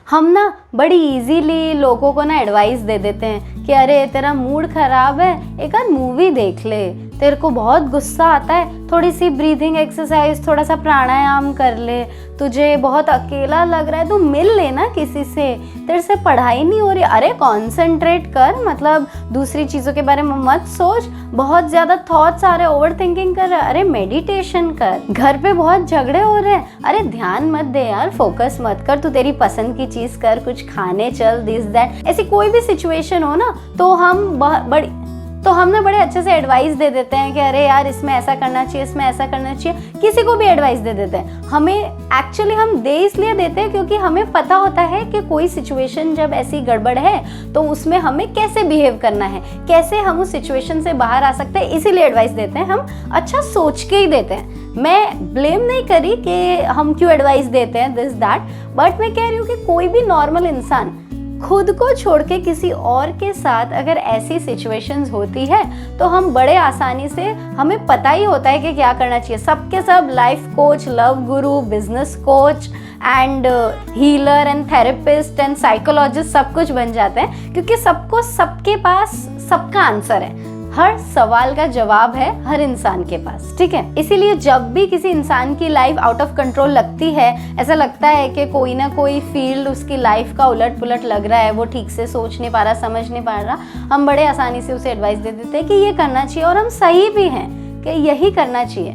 हम ना बड़ी इजीली लोगों को ना एडवाइस दे देते हैं कि अरे तेरा मूड खराब है, एक आध मूवी देख ले, तेरे को बहुत गुस्सा आता है, थोड़ी सी ब्रीथिंग एक्सरसाइज, थोड़ा सा प्राणायाम कर ले, तुझे बहुत अकेला लग रहा है तो मिल लेना किसी से, तेरे से पढ़ाई नहीं हो रही, अरे कॉन्सेंट्रेट कर, मतलब दूसरी चीज़ों के बारे में मत सोच, बहुत ज़्यादा थॉट्स आ रहे, ओवर थिंकिंग कर, अरे मेडिटेशन कर, घर पे बहुत झगड़े हो रहे हैं, अरे ध्यान मत दे यार, फोकस मत कर, तू तेरी पसंद की चीज़ कर, कुछ खाने चल, दिस दैट। ऐसी कोई भी सिचुएशन हो ना तो हम ना बड़े अच्छे से एडवाइस दे देते हैं कि अरे यार इसमें ऐसा करना चाहिए, इसमें ऐसा करना चाहिए, किसी को भी एडवाइस दे देते हैं। हमें एक्चुअली हम दे इसलिए देते हैं क्योंकि हमें पता होता है कि कोई सिचुएशन जब ऐसी गड़बड़ है तो उसमें हमें कैसे बिहेव करना है, कैसे हम उस सिचुएशन से बाहर आ सकते हैं, इसीलिए एडवाइस देते हैं। हम अच्छा सोच के ही देते हैं। मैं ब्लेम नहीं करी कि हम क्यों एडवाइस देते हैं दिस दैट, बट मैं कह रही हूँ कि कोई भी नॉर्मल इंसान खुद को छोड़ के किसी और के साथ अगर ऐसी सिचुएशंस होती है तो हम बड़े आसानी से, हमें पता ही होता है कि क्या करना चाहिए। सबके सब life coach, love Guru, business coach and healer and therapist and psychologist सब कुछ बन जाते हैं क्योंकि सबको सबके पास सबका आंसर है, हर सवाल का जवाब है हर इंसान के पास, ठीक है। इसीलिए जब भी किसी इंसान की लाइफ आउट ऑफ कंट्रोल लगती है, ऐसा लगता है कि कोई ना कोई फील्ड उसकी लाइफ का उलट पुलट लग रहा है, वो ठीक से सोच नहीं पा रहा, समझ नहीं पा रहा, हम बड़े आसानी से उसे एडवाइस दे देते हैं कि ये करना चाहिए, और हम सही भी हैं कि यही करना चाहिए।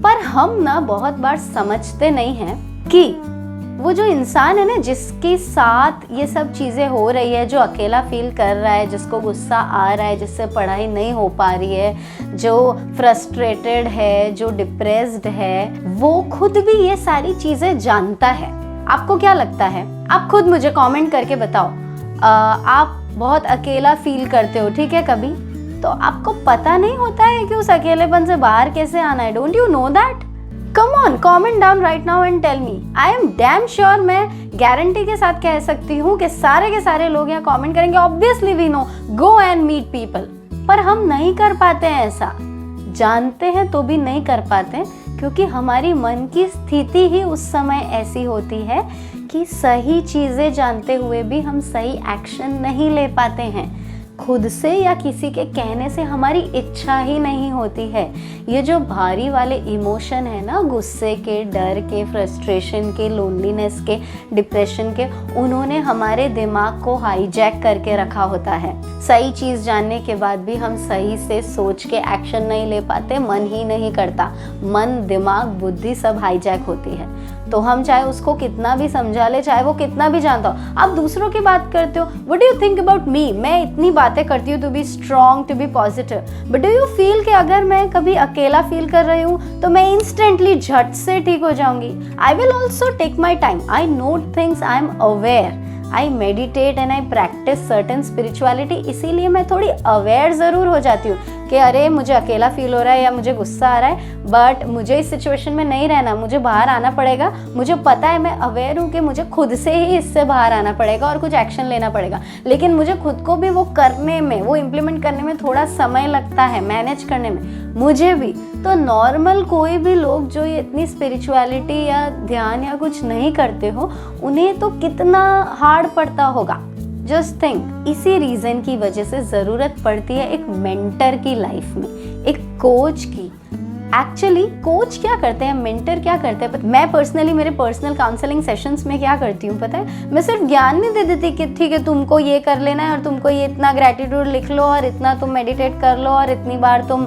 पर हम ना बहुत बार समझते नहीं हैं कि वो जो इंसान है ना जिसके साथ ये सब चीज़ें हो रही है, जो अकेला फील कर रहा है, जिसको गुस्सा आ रहा है, जिससे पढ़ाई नहीं हो पा रही है, जो फ्रस्ट्रेटेड है, जो डिप्रेस्ड है, वो खुद भी ये सारी चीज़ें जानता है। आपको क्या लगता है? आप खुद मुझे कमेंट करके बताओ। आप बहुत अकेला फील करते हो, ठीक है, कभी तो आपको पता नहीं होता है कि उस अकेलेपन से बाहर कैसे आना है? Don't you know that? Come on, comment down right now and tell me. I am damn sure, मैं गारंटी के साथ कह सकती हूँ कि सारे के सारे लोग यहाँ कमेंट करेंगे obviously we know, go and meet people. पर हम नहीं कर पाते हैं ऐसा, जानते हैं तो भी नहीं कर पाते क्योंकि हमारी मन की स्थिति ही उस समय ऐसी होती है कि सही चीज़ें जानते हुए भी हम सही एक्शन नहीं ले पाते हैं। खुद से या किसी के कहने से हमारी इच्छा ही नहीं होती है। ये जो भारी वाले इमोशन है ना, गुस्से के, डर के, फ्रस्ट्रेशन के, लोनलीनेस के, डिप्रेशन के, उन्होंने हमारे दिमाग को हाईजैक करके रखा होता है। सही चीज़ जानने के बाद भी हम सही से सोच के एक्शन नहीं ले पाते, मन ही नहीं करता, मन, दिमाग, बुद्धि सब हाईजैक होती है। तो हम चाहे उसको कितना भी समझा ले, चाहे वो कितना भी जानता हो। आप दूसरों की बात करते हो, what do you think about me? मैं इतनी बातें करती हूँ to be strong, to be positive, but do you feel कि अगर मैं कभी अकेला फील कर रही हूँ तो मैं इंस्टेंटली झट से ठीक हो जाऊंगी? I will also take my time, I note things, I am aware, I meditate and I practise certain spirituality. इसीलिए मैं थोड़ी अवेयर ज़रूर हो जाती हूँ कि अरे मुझे अकेला फील हो रहा है या मुझे गुस्सा आ रहा है, बट मुझे इस सिचुएशन में नहीं रहना, मुझे बाहर आना पड़ेगा। मुझे पता है, मैं अवेयर हूँ कि मुझे खुद से ही इससे बाहर आना पड़ेगा और कुछ एक्शन लेना पड़ेगा, लेकिन मुझे खुद को भी वो करने में, वो इम्प्लीमेंट करने में थोड़ा समय लगता है, मैनेज करने में मुझे भी। तो नॉर्मल कोई भी लोग जो ये इतनी स्पिरिचुअलिटी या ध्यान या कुछ नहीं करते हो, उन्हें तो कितना हार्ड पड़ता होगा। जस्ट थिंक, इसी रीज़न की वजह से ज़रूरत पड़ती है एक मेंटर की लाइफ में, एक कोच की। एक्चुअली कोच क्या करते हैं, मेंटर क्या करते हैं? मैं पर्सनली मेरे पर्सनल काउंसलिंग सेशंस में क्या करती हूँ पता है? मैं सिर्फ ज्ञान नहीं दे देती कि ठीक है तुमको ये कर लेना है और तुमको ये इतना ग्रैटिट्यूड लिख लो और इतना तुम मेडिटेट कर लो और इतनी बार तुम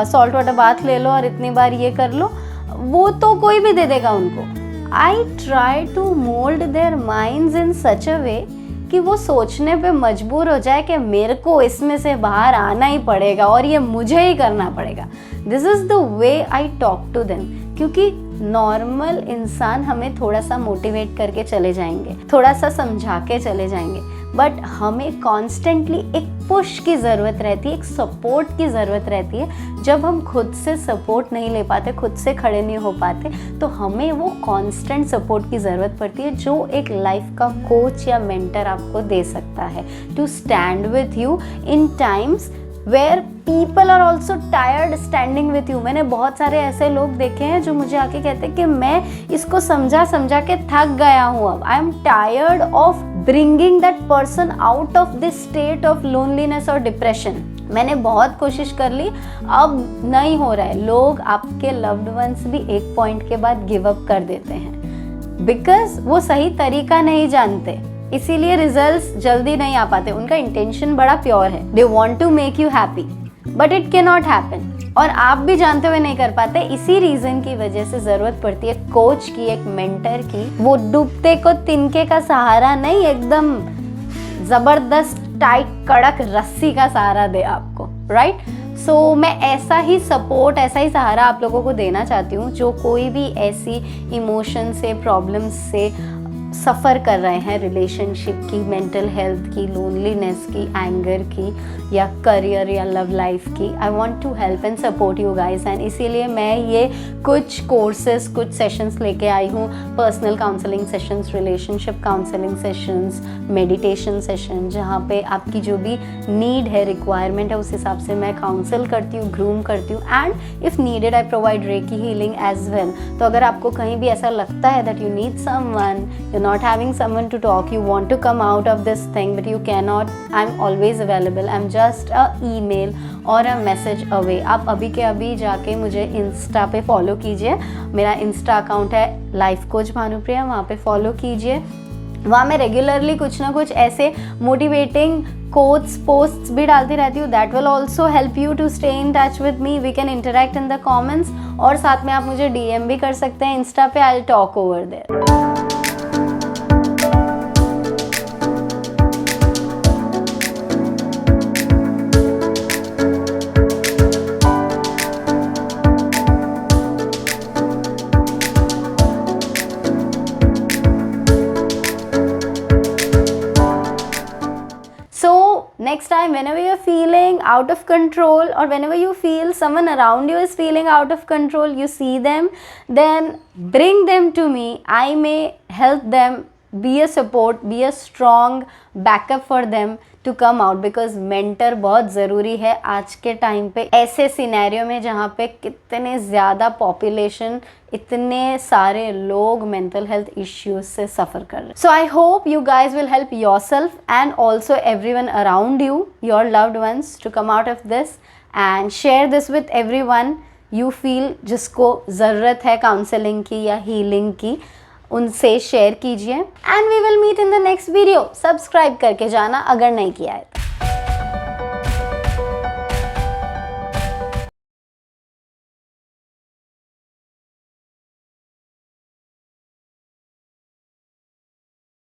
सॉल्ट वाटर बाथ ले लो और इतनी बार ये कर लो, वो तो कोई भी दे देगा उनको। I try to mold their minds in such a way कि वो सोचने पे मजबूर हो जाए कि मेरे को इसमें से बाहर आना ही पड़ेगा और ये मुझे ही करना पड़ेगा। This is the way I talk to them, क्योंकि नॉर्मल इंसान हमें थोड़ा सा मोटिवेट करके चले जाएंगे, थोड़ा सा समझा के चले जाएंगे, बट हमें कॉन्स्टेंटली एक पुश की ज़रूरत रहती है, एक सपोर्ट की ज़रूरत रहती है। जब हम खुद से सपोर्ट नहीं ले पाते, खुद से खड़े नहीं हो पाते, तो हमें वो कॉन्स्टेंट सपोर्ट की ज़रूरत पड़ती है जो एक लाइफ का कोच या मेंटर आपको दे सकता है, to stand with you in times where people are also tired standing with you. मैंने बहुत सारे ऐसे लोग देखे हैं जो मुझे आके कहते हैं कि मैं इसको समझा समझा के थक गया हूँ, अब I am tired of bringing that person out of this state of loneliness और डिप्रेशन। मैंने बहुत कोशिश कर ली, अब नहीं हो रहा है। लोग, आपके लव्ड वंस भी एक पॉइंट के बाद गिव अप कर देते हैं बिकॉज वो सही तरीका नहीं जानते, इसीलिए रिजल्ट्स जल्दी नहीं आ पाते। उनका इंटेंशन बड़ा प्योर है, they want to make you happy but it can not happen, और आप भी जानते हुए नहीं कर पाते। इसी रीजन की वजह से जरूरत पड़ती है कोच की, एक मेंटर की। वो डूबते को तिनके का सहारा नहीं, एकदम जबरदस्त टाइट कड़क रस्सी का सहारा दे आपको, राइट। सो मैं ऐसा ही सपोर्ट, ऐसा ही सहारा आप लोगों को देना चाहती हूँ जो कोई भी ऐसी इमोशन से, प्रॉब्लम्स से सफ़र कर रहे हैं, रिलेशनशिप की, मेंटल हेल्थ की, लोनलीनेस की, एंगर की, या करियर या लव लाइफ की। I want to help and support you guys, and इसीलिए मैं ये कुछ कोर्सेज, कुछ सेशंस लेके आई हूँ। Personal counselling sessions, relationship counselling sessions, meditation session, जहाँ पे आपकी जो भी नीड है, रिक्वायरमेंट है, उस हिसाब से मैं काउंसल करती हूँ, ग्रूम करती हूँ, and if needed I provide reiki healing as well. तो अगर आपको कहीं भी ऐसा लगता है that you need someone, not having someone to talk, you want to come out of this thing but you cannot, I'm always available, I'm just a email और a message away। आप अभी के अभी जाके मुझे इंस्टा पे follow कीजिए, मेरा इंस्टा अकाउंट है लाइफ कोच भानुप्रिया, वहाँ पे फॉलो कीजिए। वहाँ मैं रेगुलरली कुछ ना कुछ ऐसे मोटिवेटिंग कोट्स, पोस्ट्स भी डालती रहती हूँ। That will also help you to stay in touch with me, we can interact in the comments, और साथ में आप मुझे DM भी कर सकते हैं इंस्टा पे, I will talk over there. Next time, whenever you're feeling out of control, or whenever you feel someone around you is feeling out of control, you see them, then bring them to me. I may help them, be a support, be a strong backup for them to come out, because mentor बहुत ज़रूरी है आज के time पे, ऐसे scenario में जहाँ पे कितने ज़्यादा पॉपुलेशन, इतने सारे लोग मेंटल हेल्थ इश्यूज से सफ़र कर रहे हैं। So I hope you guys will help yourself and also everyone around you, your loved ones, to come out of this, and share this with everyone you feel, जिसको ज़रूरत है counselling की या healing की, उनसे share कीजिए। And we will meet in the next video. Subscribe करके जाना अगर नहीं किया है।